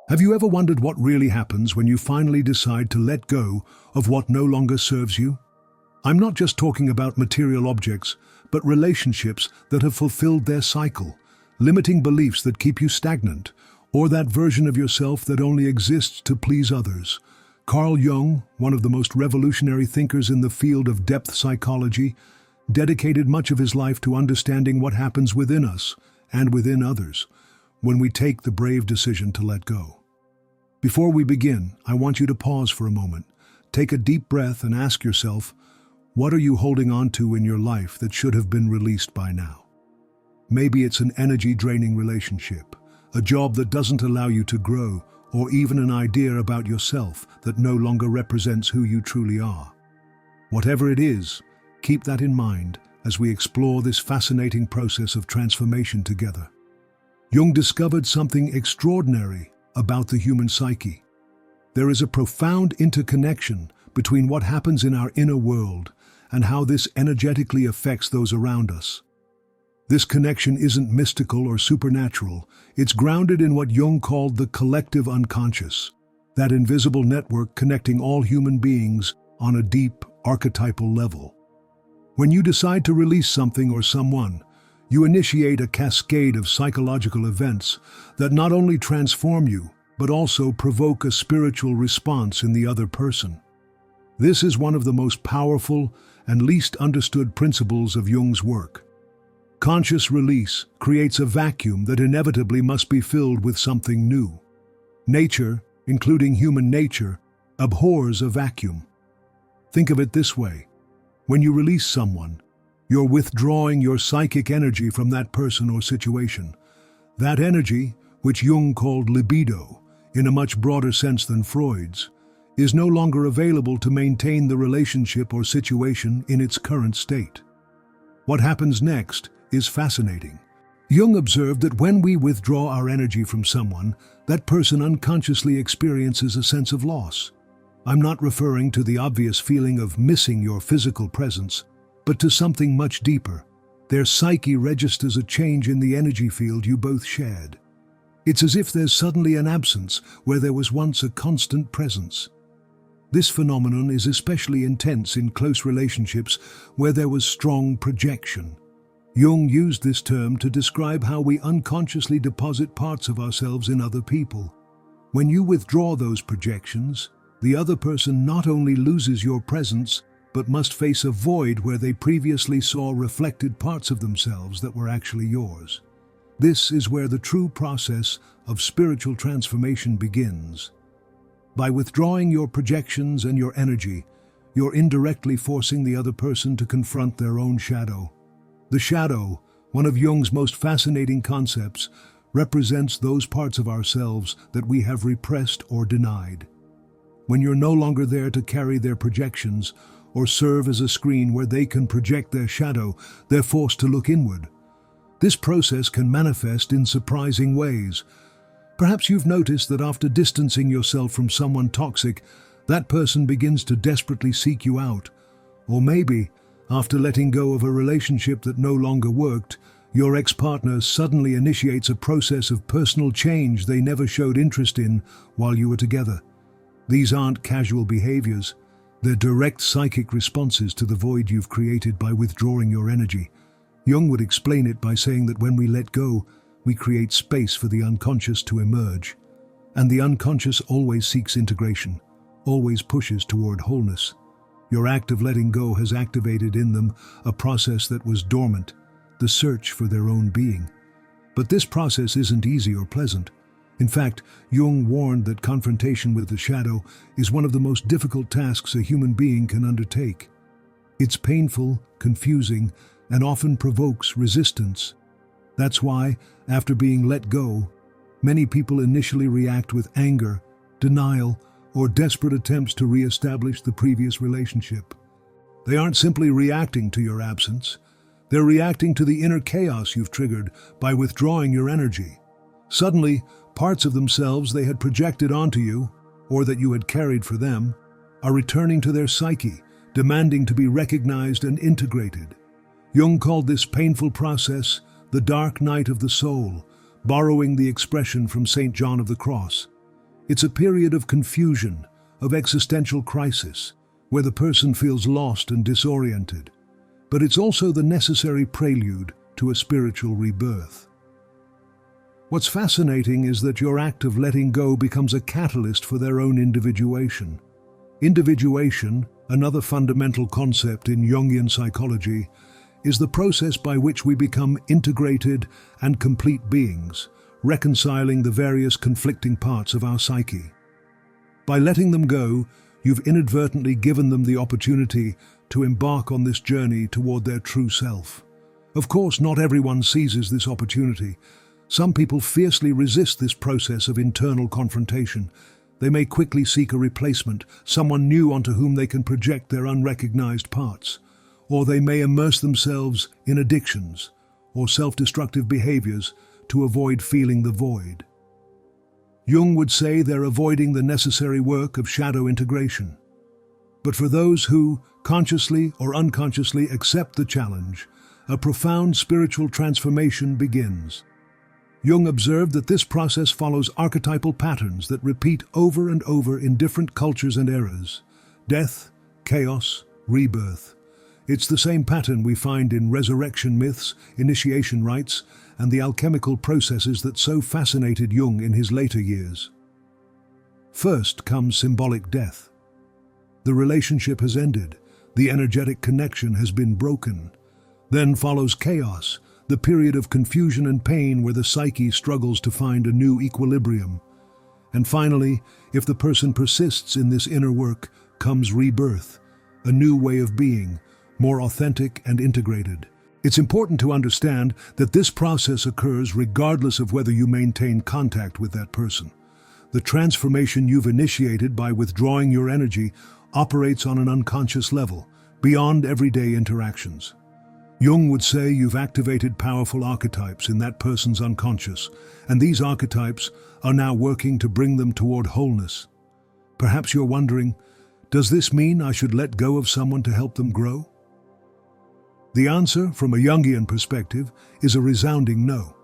Have you ever wondered what really happens when you finally decide to let go of what no longer serves you? I'm not just talking about material objects, but relationships that have fulfilled their cycle, limiting beliefs that keep you stagnant, or that version of yourself that only exists to please others. Carl Jung, one of the most revolutionary thinkers in the field of depth psychology, dedicated much of his life to understanding what happens within us and within others when we take the brave decision to let go. Before we begin, I want you to pause for a moment. Take a deep breath and ask yourself, what are you holding on to in your life that should have been released by now? Maybe it's an energy-draining relationship, a job that doesn't allow you to grow, or even an idea about yourself that no longer represents who you truly are. Whatever it is, keep that in mind as we explore this fascinating process of transformation together. Jung discovered something extraordinary about the human psyche. There is a profound interconnection between what happens in our inner world and how this energetically affects those around us. This connection isn't mystical or supernatural. It's grounded in what Jung called the collective unconscious, that invisible network connecting all human beings on a deep, archetypal level. When you decide to release something or someone, you initiate a cascade of psychological events that not only transform you, but also provoke a spiritual response in the other person. This is one of the most powerful and least understood principles of Jung's work. Conscious release creates a vacuum that inevitably must be filled with something new. Nature, including human nature, abhors a vacuum. Think of it this way. When you release someone, you're withdrawing your psychic energy from that person or situation. That energy, which Jung called libido, in a much broader sense than Freud's, is no longer available to maintain the relationship or situation in its current state. What happens next is fascinating. Jung observed that when we withdraw our energy from someone, that person unconsciously experiences a sense of loss. I'm not referring to the obvious feeling of missing your physical presence, but to something much deeper. Their psyche registers a change in the energy field you both shared. It's as if there's suddenly an absence where there was once a constant presence. This phenomenon is especially intense in close relationships where there was strong projection. Jung used this term to describe how we unconsciously deposit parts of ourselves in other people. When you withdraw those projections, the other person not only loses your presence, but must face a void where they previously saw reflected parts of themselves that were actually yours. This is where the true process of spiritual transformation begins. By withdrawing your projections and your energy, you're indirectly forcing the other person to confront their own shadow. The shadow, one of Jung's most fascinating concepts, represents those parts of ourselves that we have repressed or denied. When you're no longer there to carry their projections or serve as a screen where they can project their shadow, they're forced to look inward. This process can manifest in surprising ways. Perhaps you've noticed that after distancing yourself from someone toxic, that person begins to desperately seek you out. Or maybe, after letting go of a relationship that no longer worked, your ex-partner suddenly initiates a process of personal change they never showed interest in while you were together. These aren't casual behaviors. They're direct psychic responses to the void you've created by withdrawing your energy. Jung would explain it by saying that when we let go, we create space for the unconscious to emerge. And the unconscious always seeks integration, always pushes toward wholeness. Your act of letting go has activated in them a process that was dormant, the search for their own being. But this process isn't easy or pleasant. In fact, Jung warned that confrontation with the shadow is one of the most difficult tasks a human being can undertake. It's painful, confusing, and often provokes resistance. That's why, after being let go, many people initially react with anger, denial, or desperate attempts to re-establish the previous relationship. They aren't simply reacting to your absence. They're reacting to the inner chaos you've triggered by withdrawing your energy. Suddenly, parts of themselves they had projected onto you, or that you had carried for them, are returning to their psyche, demanding to be recognized and integrated. Jung called this painful process the dark night of the soul, borrowing the expression from St. John of the Cross. It's a period of confusion, of existential crisis, where the person feels lost and disoriented. But it's also the necessary prelude to a spiritual rebirth. What's fascinating is that your act of letting go becomes a catalyst for their own individuation. Individuation, another fundamental concept in Jungian psychology, is the process by which we become integrated and complete beings, reconciling the various conflicting parts of our psyche. By letting them go, you've inadvertently given them the opportunity to embark on this journey toward their true self. Of course, not everyone seizes this opportunity. Some people fiercely resist this process of internal confrontation. They may quickly seek a replacement, someone new onto whom they can project their unrecognized parts. Or they may immerse themselves in addictions or self-destructive behaviors to avoid feeling the void. Jung would say they're avoiding the necessary work of shadow integration. But for those who, consciously or unconsciously, accept the challenge, a profound spiritual transformation begins. Jung observed that this process follows archetypal patterns that repeat over and over in different cultures and eras: death, chaos, rebirth. It's the same pattern we find in resurrection myths, initiation rites, and the alchemical processes that so fascinated Jung in his later years. First comes symbolic death. The relationship has ended, the energetic connection has been broken. Then follows chaos, the period of confusion and pain where the psyche struggles to find a new equilibrium. And finally, if the person persists in this inner work, comes rebirth, a new way of being, more authentic and integrated. It's important to understand that this process occurs regardless of whether you maintain contact with that person. The transformation you've initiated by withdrawing your energy operates on an unconscious level, beyond everyday interactions. Jung would say you've activated powerful archetypes in that person's unconscious, and these archetypes are now working to bring them toward wholeness. Perhaps you're wondering, does this mean I should let go of someone to help them grow? The answer, from a Jungian perspective, is a resounding no.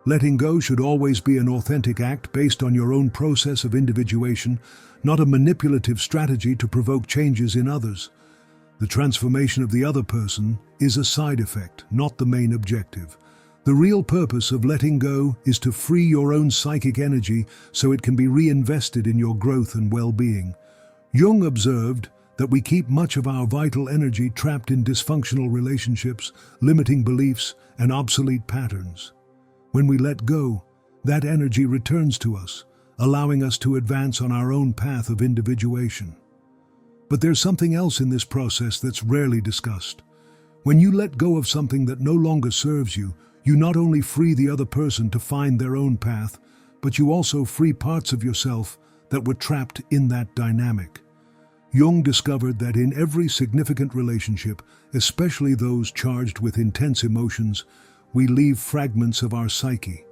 Letting go should always be an authentic act based on your own process of individuation, not a manipulative strategy to provoke changes in others. The transformation of the other person is a side effect, not the main objective. The real purpose of letting go is to free your own psychic energy so it can be reinvested in your growth and well-being. Jung observed that we keep much of our vital energy trapped in dysfunctional relationships, limiting beliefs, and obsolete patterns. When we let go, that energy returns to us, allowing us to advance on our own path of individuation. But there's something else in this process that's rarely discussed. When you let go of something that no longer serves you, you not only free the other person to find their own path, but you also free parts of yourself that were trapped in that dynamic. Jung discovered that in every significant relationship, especially those charged with intense emotions, we leave fragments of our psyche.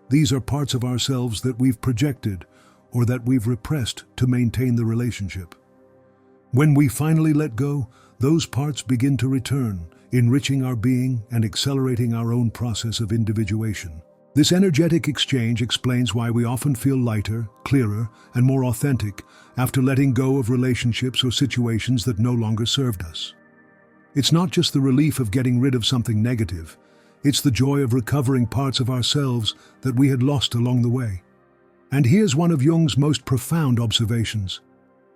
These are parts of ourselves that we've projected or that we've repressed to maintain the relationship. When we finally let go, those parts begin to return, enriching our being and accelerating our own process of individuation. This energetic exchange explains why we often feel lighter, clearer, and more authentic after letting go of relationships or situations that no longer served us. It's not just the relief of getting rid of something negative, it's the joy of recovering parts of ourselves that we had lost along the way. And here's one of Jung's most profound observations.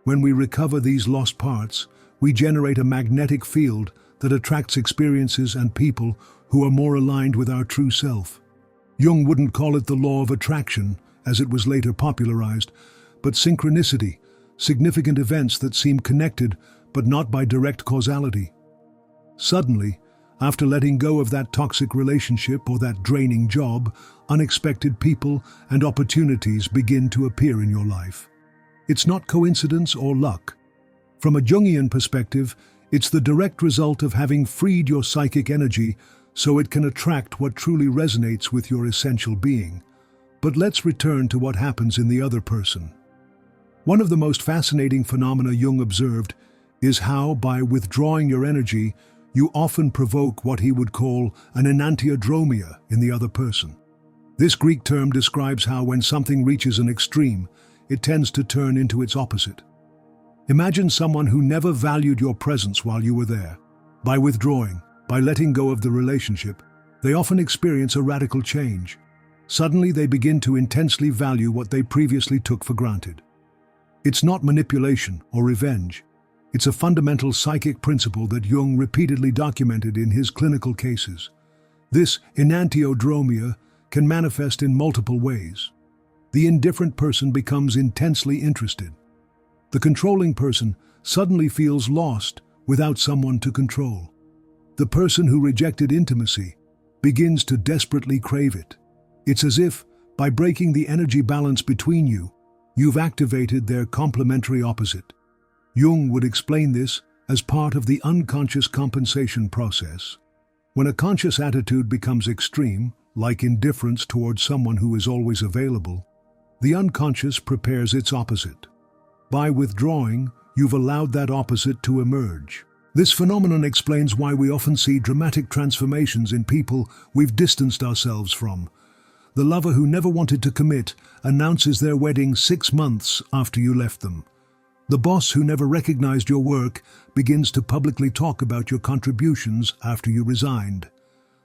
When we recover these lost parts, we generate a magnetic field that attracts experiences and people who are more aligned with our true self. Jung wouldn't call it the law of attraction, as it was later popularized, but synchronicity, significant events that seem connected but not by direct causality. Suddenly, after letting go of that toxic relationship or that draining job, unexpected people and opportunities begin to appear in your life. It's not coincidence or luck. From a Jungian perspective, it's the direct result of having freed your psychic energy so it can attract what truly resonates with your essential being. But let's return to what happens in the other person. One of the most fascinating phenomena Jung observed is how, by withdrawing your energy, you often provoke what he would call an enantiodromia in the other person. This Greek term describes how when something reaches an extreme, it tends to turn into its opposite. Imagine someone who never valued your presence while you were there. By withdrawing, by letting go of the relationship, they often experience a radical change. Suddenly they begin to intensely value what they previously took for granted. It's not manipulation or revenge. It's a fundamental psychic principle that Jung repeatedly documented in his clinical cases. This enantiodromia can manifest in multiple ways. The indifferent person becomes intensely interested. The controlling person suddenly feels lost without someone to control. The person who rejected intimacy begins to desperately crave it. It's as if, by breaking the energy balance between you, you've activated their complementary opposite. Jung would explain this as part of the unconscious compensation process. When a conscious attitude becomes extreme, like indifference towards someone who is always available, the unconscious prepares its opposite. By withdrawing, you've allowed that opposite to emerge. This phenomenon explains why we often see dramatic transformations in people we've distanced ourselves from. The lover who never wanted to commit announces their wedding 6 months after you left them. The boss who never recognized your work begins to publicly talk about your contributions after you resigned.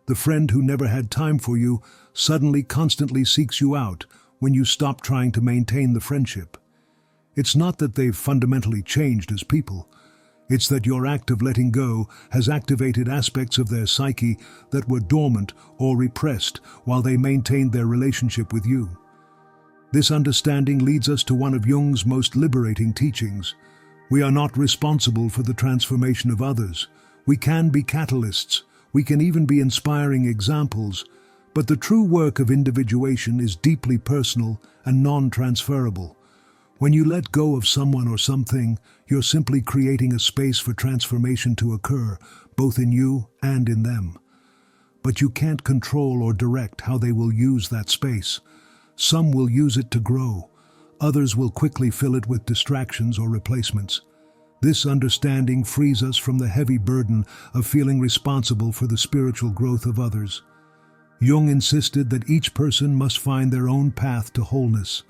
The friend who never had time for you suddenly constantly seeks you out when you stop trying to maintain the friendship. It's not that they've fundamentally changed as people. It's that your act of letting go has activated aspects of their psyche that were dormant or repressed while they maintained their relationship with you. This understanding leads us to one of Jung's most liberating teachings. We are not responsible for the transformation of others. We can be catalysts. We can even be inspiring examples. But the true work of individuation is deeply personal and non-transferable. When you let go of someone or something, you're simply creating a space for transformation to occur, both in you and in them. But you can't control or direct how they will use that space. Some will use it to grow. Others will quickly fill it with distractions or replacements. This understanding frees us from the heavy burden of feeling responsible for the spiritual growth of others. Jung insisted that each person must find their own path to wholeness.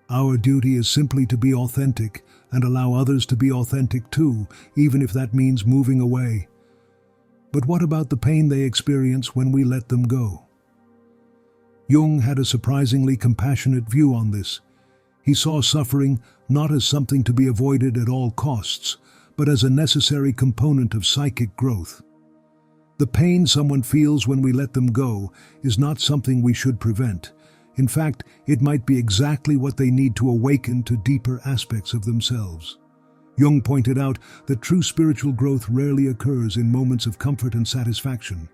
Our duty is simply to be authentic and allow others to be authentic too, even if that means moving away. But what about the pain they experience when we let them go? Jung had a surprisingly compassionate view on this. He saw suffering not as something to be avoided at all costs, but as a necessary component of psychic growth. The pain someone feels when we let them go is not something we should prevent. In fact, it might be exactly what they need to awaken to deeper aspects of themselves. Jung pointed out that true spiritual growth rarely occurs in moments of comfort and satisfaction.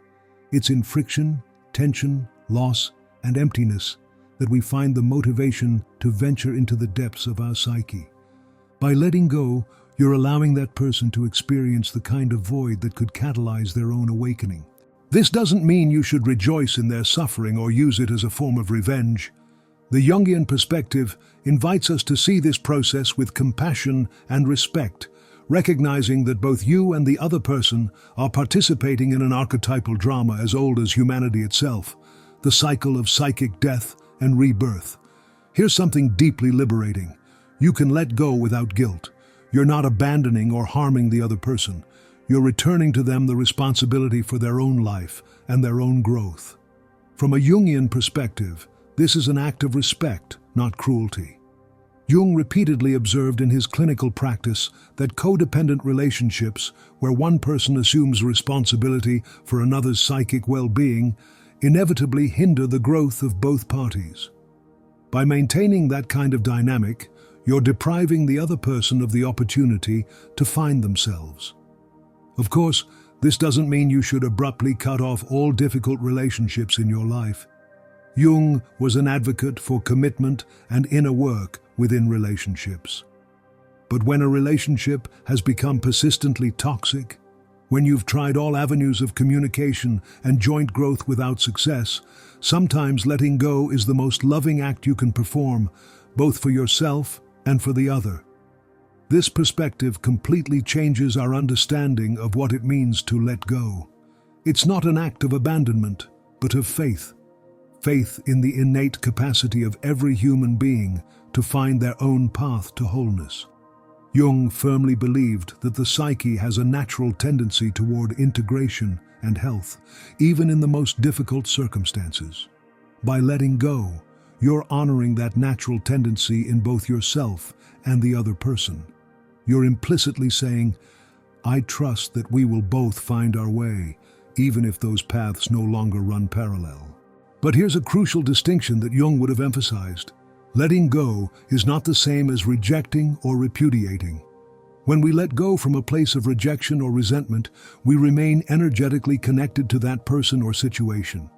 It's in friction, tension, loss, and emptiness that we find the motivation to venture into the depths of our psyche. By letting go, you're allowing that person to experience the kind of void that could catalyze their own awakening. This doesn't mean you should rejoice in their suffering or use it as a form of revenge. The Jungian perspective invites us to see this process with compassion and respect, recognizing that both you and the other person are participating in an archetypal drama as old as humanity itself, the cycle of psychic death and rebirth. Here's something deeply liberating. You can let go without guilt. You're not abandoning or harming the other person. You're returning to them the responsibility for their own life and their own growth. From a Jungian perspective, this is an act of respect, not cruelty. Jung repeatedly observed in his clinical practice that codependent relationships, where one person assumes responsibility for another's psychic well-being, inevitably hinder the growth of both parties. By maintaining that kind of dynamic, you're depriving the other person of the opportunity to find themselves. Of course, this doesn't mean you should abruptly cut off all difficult relationships in your life. Jung was an advocate for commitment and inner work within relationships. But when a relationship has become persistently toxic, when you've tried all avenues of communication and joint growth without success, sometimes letting go is the most loving act you can perform, both for yourself and for the other. This perspective completely changes our understanding of what it means to let go. It's not an act of abandonment, but of faith. faith in the innate capacity of every human being to find their own path to wholeness. Jung firmly believed that the psyche has a natural tendency toward integration and health, even in the most difficult circumstances. By letting go, you're honoring that natural tendency in both yourself and the other person. You're implicitly saying, I trust that we will both find our way, even if those paths no longer run parallel. But here's a crucial distinction that Jung would have emphasized. Letting go is not the same as rejecting or repudiating. When we let go from a place of rejection or resentment, we remain energetically connected to that person or situation.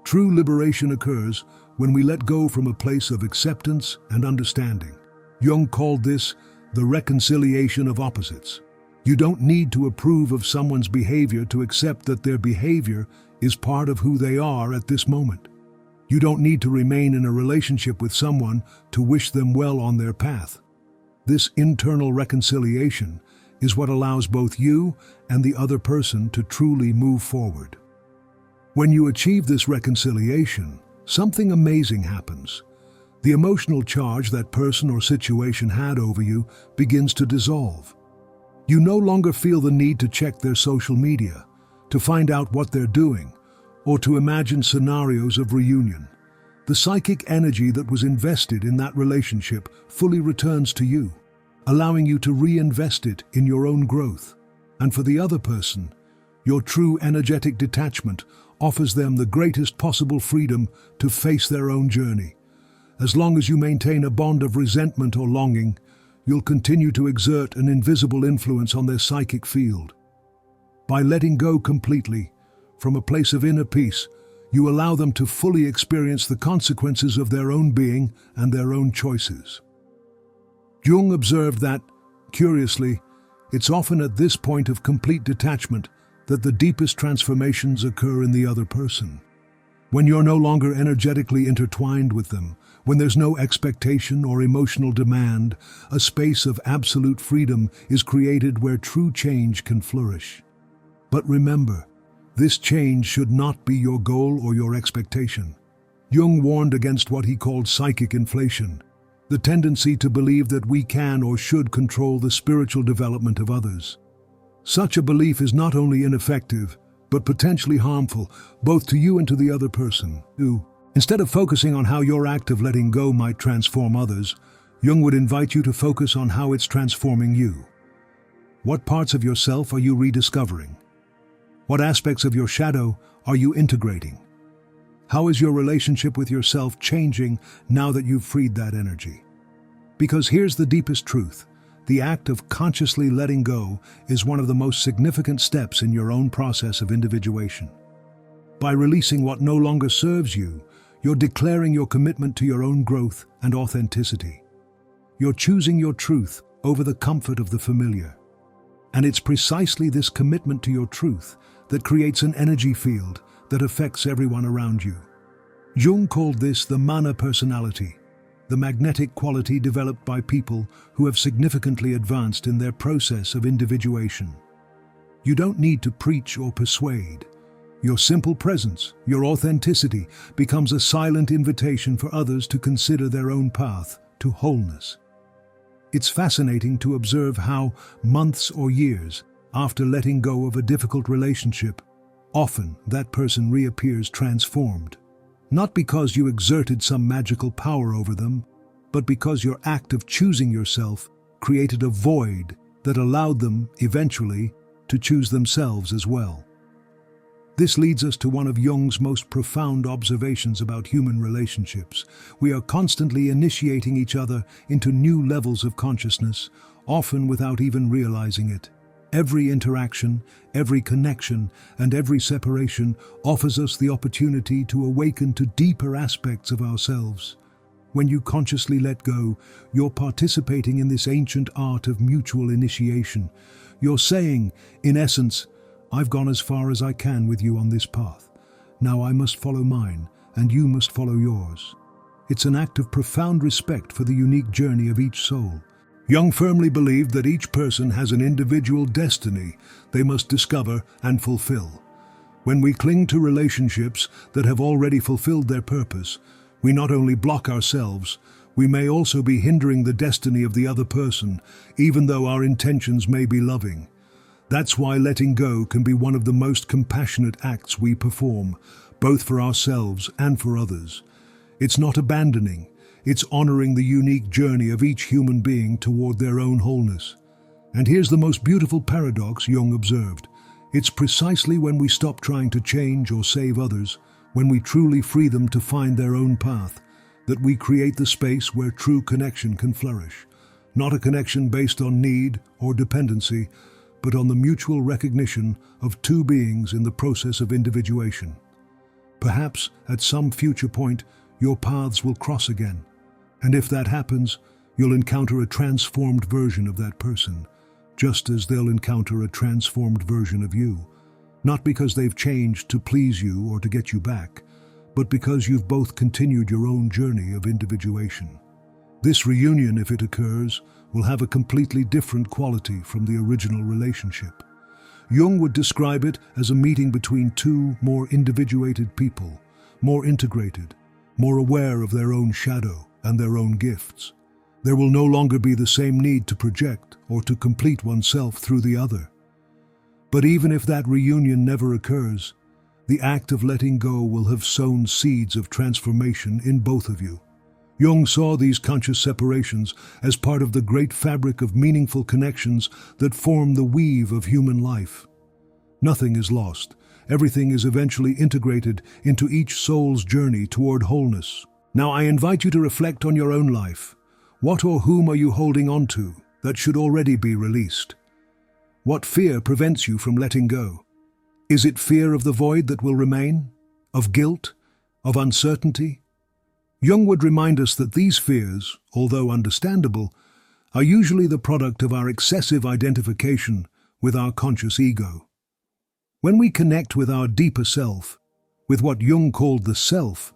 True liberation occurs when we let go from a place of acceptance and understanding. Jung called this the reconciliation of opposites. You don't need to approve of someone's behavior to accept that their behavior is part of who they are at this moment. You don't need to remain in a relationship with someone to wish them well on their path. This internal reconciliation is what allows both you and the other person to truly move forward. When you achieve this reconciliation, something amazing happens. The emotional charge that person or situation had over you begins to dissolve. You no longer feel the need to check their social media, to find out what they're doing, or to imagine scenarios of reunion. The psychic energy that was invested in that relationship fully returns to you, allowing you to reinvest it in your own growth. And for the other person, your true energetic detachment offers them the greatest possible freedom to face their own journey. As long as you maintain a bond of resentment or longing, you'll continue to exert an invisible influence on their psychic field. By letting go completely, from a place of inner peace, you allow them to fully experience the consequences of their own being and their own choices. Jung observed that, curiously, it's often at this point of complete detachment that the deepest transformations occur in the other person. When you're no longer energetically intertwined with them, when there's no expectation or emotional demand, a space of absolute freedom is created where true change can flourish. But remember, this change should not be your goal or your expectation. Jung warned against what he called psychic inflation, the tendency to believe that we can or should control the spiritual development of others. Such a belief is not only ineffective, but potentially harmful, both to you and to the other person. Instead of focusing on how your act of letting go might transform others, Jung would invite you to focus on how it's transforming you. What parts of yourself are you rediscovering? What aspects of your shadow are you integrating? How is your relationship with yourself changing now that you've freed that energy? Because here's the deepest truth. The act of consciously letting go is one of the most significant steps in your own process of individuation. By releasing what no longer serves you, you're declaring your commitment to your own growth and authenticity. You're choosing your truth over the comfort of the familiar. And it's precisely this commitment to your truth that creates an energy field that affects everyone around you. Jung called this the mana personality, the magnetic quality developed by people who have significantly advanced in their process of individuation. You don't need to preach or persuade. Your simple presence, your authenticity, becomes a silent invitation for others to consider their own path to wholeness. It's fascinating to observe how, months or years after letting go of a difficult relationship, often that person reappears transformed. Not because you exerted some magical power over them, but because your act of choosing yourself created a void that allowed them, eventually, to choose themselves as well. This leads us to one of Jung's most profound observations about human relationships. We are constantly initiating each other into new levels of consciousness, often without even realizing it. Every interaction, every connection, and every separation offers us the opportunity to awaken to deeper aspects of ourselves. When you consciously let go, you're participating in this ancient art of mutual initiation. You're saying, in essence, I've gone as far as I can with you on this path. Now I must follow mine, and you must follow yours. It's an act of profound respect for the unique journey of each soul. Jung firmly believed that each person has an individual destiny they must discover and fulfill. When we cling to relationships that have already fulfilled their purpose, we not only block ourselves, we may also be hindering the destiny of the other person, even though our intentions may be loving. That's why letting go can be one of the most compassionate acts we perform, both for ourselves and for others. It's not abandoning, it's honoring the unique journey of each human being toward their own wholeness. And here's the most beautiful paradox Jung observed. It's precisely when we stop trying to change or save others, when we truly free them to find their own path, that we create the space where true connection can flourish. Not a connection based on need or dependency, but on the mutual recognition of two beings in the process of individuation. Perhaps, at some future point, your paths will cross again. And if that happens, you'll encounter a transformed version of that person, just as they'll encounter a transformed version of you. Not because they've changed to please you or to get you back, but because you've both continued your own journey of individuation. This reunion, if it occurs, will have a completely different quality from the original relationship. Jung would describe it as a meeting between two more individuated people, more integrated, more aware of their own shadow and their own gifts. There will no longer be the same need to project or to complete oneself through the other. But even if that reunion never occurs, the act of letting go will have sown seeds of transformation in both of you. Jung saw these conscious separations as part of the great fabric of meaningful connections that form the weave of human life. Nothing is lost. Everything is eventually integrated into each soul's journey toward wholeness. Now I invite you to reflect on your own life. What or whom are you holding on to that should already be released? What fear prevents you from letting go? Is it fear of the void that will remain? Of guilt? Of uncertainty? Jung would remind us that these fears, although understandable, are usually the product of our excessive identification with our conscious ego. When we connect with our deeper self, with what Jung called the self,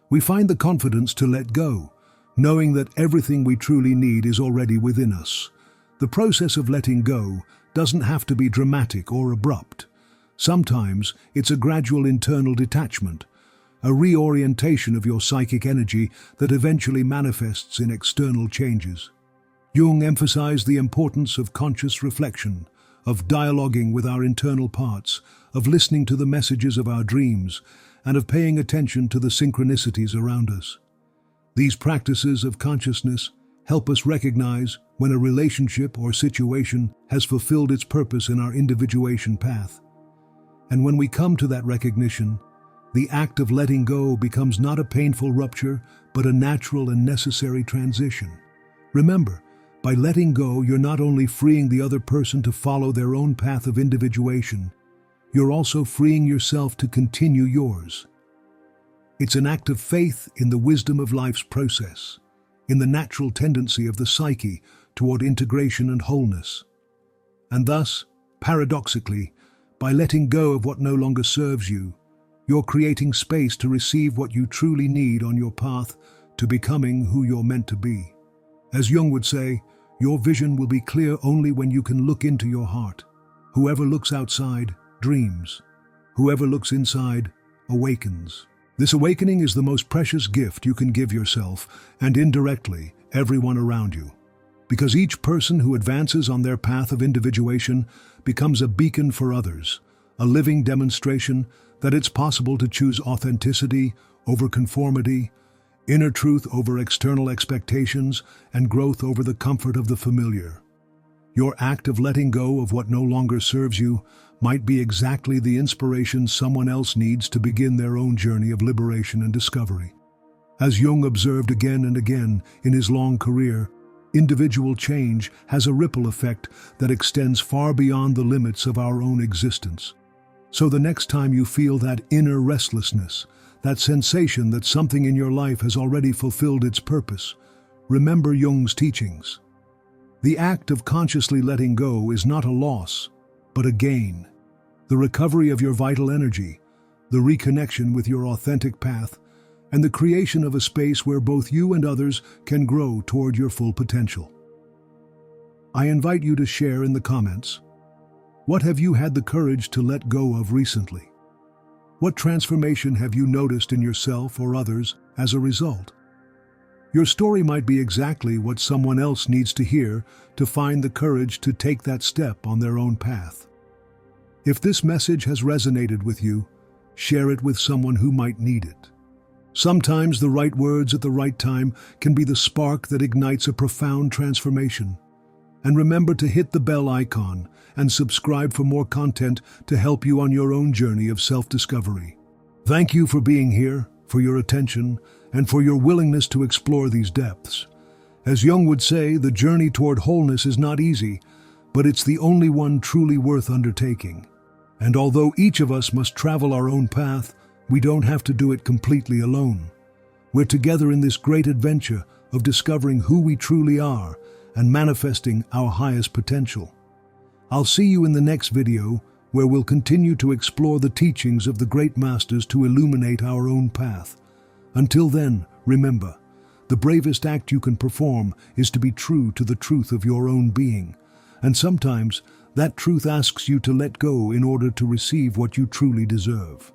we find the confidence to let go, knowing that everything we truly need is already within us. The process of letting go doesn't have to be dramatic or abrupt. Sometimes it's a gradual internal detachment, a reorientation of your psychic energy that eventually manifests in external changes. Jung emphasized the importance of conscious reflection, of dialoguing with our internal parts, of listening to the messages of our dreams, and of paying attention to the synchronicities around us. These practices of consciousness help us recognize when a relationship or situation has fulfilled its purpose in our individuation path. And when we come to that recognition, the act of letting go becomes not a painful rupture, but a natural and necessary transition. Remember, by letting go, you're not only freeing the other person to follow their own path of individuation, you're also freeing yourself to continue yours. It's an act of faith in the wisdom of life's process, in the natural tendency of the psyche toward integration and wholeness. And thus, paradoxically, by letting go of what no longer serves you, you're creating space to receive what you truly need on your path to becoming who you're meant to be. As Jung would say, your vision will be clear only when you can look into your heart. Whoever looks outside dreams. Whoever looks inside awakens. This awakening is the most precious gift you can give yourself and indirectly everyone around you. Because each person who advances on their path of individuation becomes a beacon for others, a living demonstration that it's possible to choose authenticity over conformity, inner truth over external expectations, and growth over the comfort of the familiar. Your act of letting go of what no longer serves you might be exactly the inspiration someone else needs to begin their own journey of liberation and discovery. As Jung observed again and again in his long career, individual change has a ripple effect that extends far beyond the limits of our own existence. So the next time you feel that inner restlessness, that sensation that something in your life has already fulfilled its purpose, remember Jung's teachings. The act of consciously letting go is not a loss, but a gain. The recovery of your vital energy, the reconnection with your authentic path, and the creation of a space where both you and others can grow toward your full potential. I invite you to share in the comments. What have you had the courage to let go of recently? What transformation have you noticed in yourself or others as a result? Your story might be exactly what someone else needs to hear to find the courage to take that step on their own path. If this message has resonated with you, share it with someone who might need it. Sometimes the right words at the right time can be the spark that ignites a profound transformation. And remember to hit the bell icon and subscribe for more content to help you on your own journey of self-discovery. Thank you for being here, for your attention, and for your willingness to explore these depths. As Jung would say, the journey toward wholeness is not easy, but it's the only one truly worth undertaking. And although each of us must travel our own path, we don't have to do it completely alone. We're together in this great adventure of discovering who we truly are and manifesting our highest potential. I'll see you in the next video, where we'll continue to explore the teachings of the great masters to illuminate our own path. Until then, remember, the bravest act you can perform is to be true to the truth of your own being. And sometimes, that truth asks you to let go in order to receive what you truly deserve.